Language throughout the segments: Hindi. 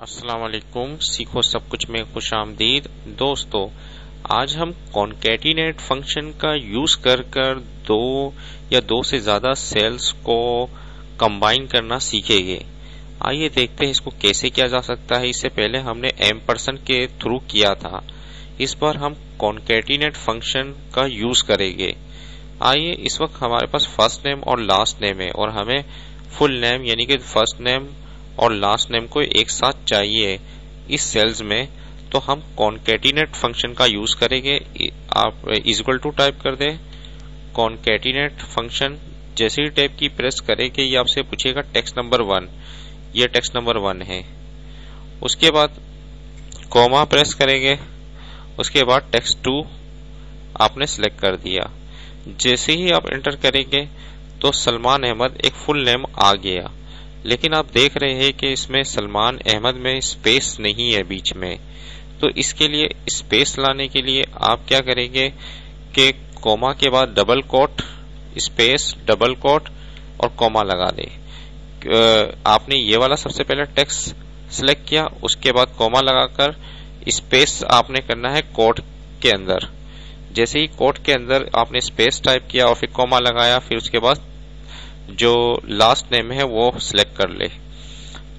अस्सलाम वालेकुम। सीखो सब कुछ में खुशामदीद। दोस्तों, आज हम कॉन्कैटिनेट फंक्शन का यूज कर दो से ज्यादा सेल्स को कंबाइन करना सीखेंगे। आइए देखते हैं इसको कैसे किया जा सकता है। इससे पहले हमने एम्परसेंड के थ्रू किया था। इस बार हम कॉन्कैटिनेट फंक्शन का यूज करेंगे। आइए, इस वक्त हमारे पास फर्स्ट नेम और लास्ट नेम है और हमें फुल नेम यानी कि फर्स्ट नेम और लास्ट नेम को एक साथ चाहिए इस सेल्स में। तो हम कॉन्कैटिनेट फंक्शन का यूज करेंगे। आप इक्वल टू टाइप कर दें कॉन्कैटिनेट फंक्शन। जैसे ही टाइप की प्रेस करेंगे ये आपसे पूछेगा टेक्स्ट नंबर 1। ये टेक्स्ट नंबर 1 है। उसके बाद कॉमा प्रेस करेंगे। उसके बाद टेक्स्ट 2 आपने सिलेक्ट कर दिया। जैसे ही आप एंटर करेंगे तो सलमान अहमद एक फुल नेम आ गया, लेकिन आप देख रहे हैं कि इसमें सलमान अहमद में स्पेस नहीं है बीच में। तो इसके लिए स्पेस लाने के लिए आप क्या करेंगे कि कॉमा के बाद double quote space double quote और कॉमा लगा दे। आपने ये वाला सबसे पहले टेक्स्ट सिलेक्ट किया, उसके बाद कॉमा लगाकर स्पेस आपने करना है कोट के अंदर। जैसे ही कोट के अंदर आपने स्पेस टाइप किया और फिर कॉमा लगाया, फिर उसके बाद जो लास्ट नेम है वो सिलेक्ट कर ले।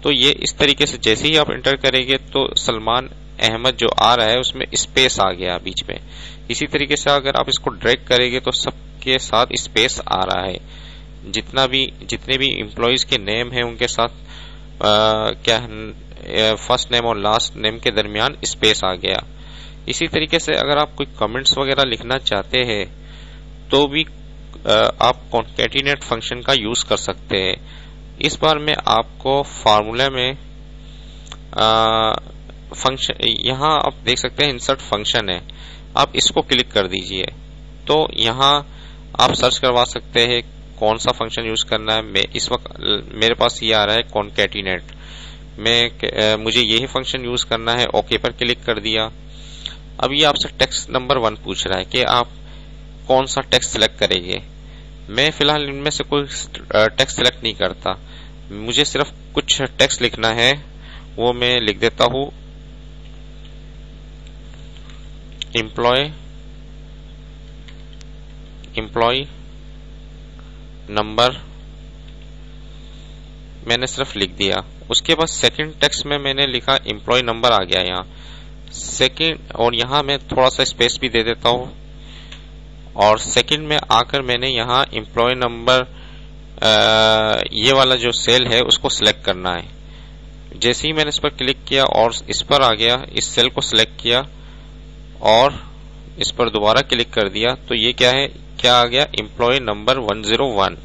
तो ये इस तरीके से जैसे ही आप एंटर करेंगे तो सलमान अहमद जो आ रहा है उसमें स्पेस आ गया बीच में। इसी तरीके से अगर आप इसको ड्रैग करेंगे तो सबके साथ स्पेस आ रहा है। जितने भी एम्प्लॉइज के नेम है उनके साथ फर्स्ट नेम और लास्ट नेम के दरमियान स्पेस आ गया। इसी तरीके से अगर आप कोई कमेंट्स वगैरह लिखना चाहते हैं तो भी आप कॉन्कैटिनेट फंक्शन का यूज कर सकते हैं। इस बार मैं आपको फार्मूला में फंक्शन, यहाँ आप देख सकते हैं इंसर्ट फंक्शन है, आप इसको क्लिक कर दीजिए तो यहाँ आप सर्च करवा सकते हैं कौन सा फंक्शन यूज करना है। मैं इस वक्त मेरे पास ये आ रहा है कॉन्कैटिनेट। मुझे यही फंक्शन यूज करना है। ओके पर क्लिक कर दिया। अब ये आपसे टेक्स्ट नंबर 1 पूछ रहा है कि आप कौन सा टेक्स्ट सिलेक्ट करेंगे। मैं फिलहाल इनमें से कोई टेक्स्ट सिलेक्ट नहीं करता, मुझे सिर्फ कुछ टेक्स्ट लिखना है, वो मैं लिख देता हूं। एम्प्लॉय नंबर मैंने सिर्फ लिख दिया। उसके बाद सेकंड टेक्स्ट में मैंने लिखा एम्प्लॉय नंबर आ गया यहाँ सेकंड, और यहाँ मैं थोड़ा सा स्पेस भी दे देता हूं। और सेकंड में आकर मैंने यहाँ एम्प्लॉय नंबर ये वाला जो सेल है उसको सिलेक्ट करना है। जैसे ही मैंने इस पर क्लिक किया और इस पर आ गया, इस सेल को सिलेक्ट किया और इस पर दोबारा क्लिक कर दिया तो ये क्या है, क्या आ गया, एम्प्लॉय नंबर 101।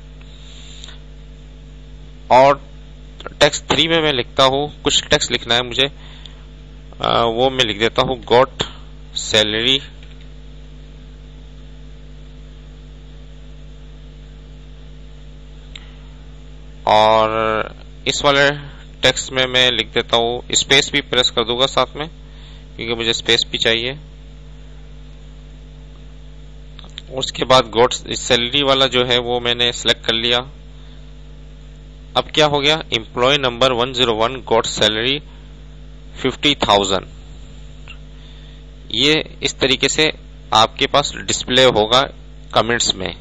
और टेक्स्ट 3 में मैं लिखता हूं, कुछ टेक्स्ट लिखना है मुझे, वो मैं लिख देता हूं गॉट सैलरी और इस वाले टेक्स्ट में मैं लिख देता हूं, स्पेस भी प्रेस कर दूंगा साथ में क्योंकि मुझे स्पेस भी चाहिए। उसके बाद गॉट सैलरी वाला जो है वो मैंने सिलेक्ट कर लिया। अब क्या हो गया, एम्प्लॉय नंबर 101 गॉट सैलरी 50,000। ये इस तरीके से आपके पास डिस्प्ले होगा कमेंट्स में।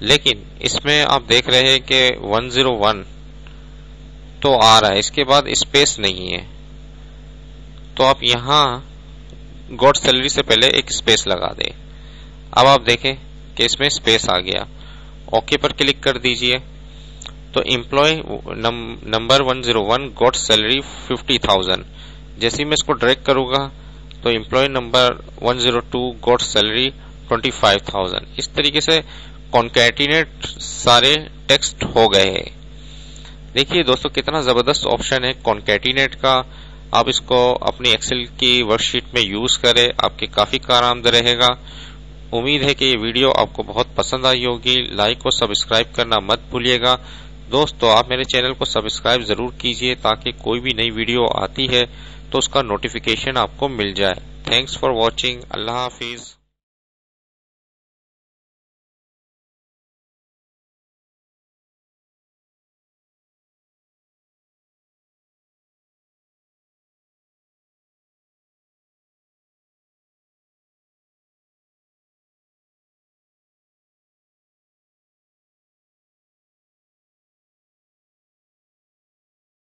लेकिन इसमें आप देख रहे हैं कि 101 तो आ रहा है, इसके बाद स्पेस नहीं है। तो आप यहाँ गॉट सैलरी से पहले एक स्पेस लगा दें। अब आप देखें कि इसमें स्पेस आ गया। ओके पर क्लिक कर दीजिए तो एम्प्लॉय नंबर 101 गॉट सैलरी 50,000। जैसे ही मैं इसको ड्रैग करूंगा तो एम्प्लॉय नंबर 102 गॉट सैलरी 25,000। इस तरीके से कॉन्कैटिनेट सारे टेक्स्ट हो गए हैं। देखिए दोस्तों, कितना जबरदस्त ऑप्शन है कॉन्कैटिनेट का। आप इसको अपनी एक्सेल की वर्कशीट में यूज करें, आपके काफी कारआमद रहेगा। उम्मीद है कि ये वीडियो आपको बहुत पसंद आई होगी। लाइक और सब्सक्राइब करना मत भूलिएगा। दोस्तों, आप मेरे चैनल को सब्सक्राइब जरूर कीजिए ताकि कोई भी नई वीडियो आती है तो उसका नोटिफिकेशन आपको मिल जाए। Thanks for watching. Allah Hafiz.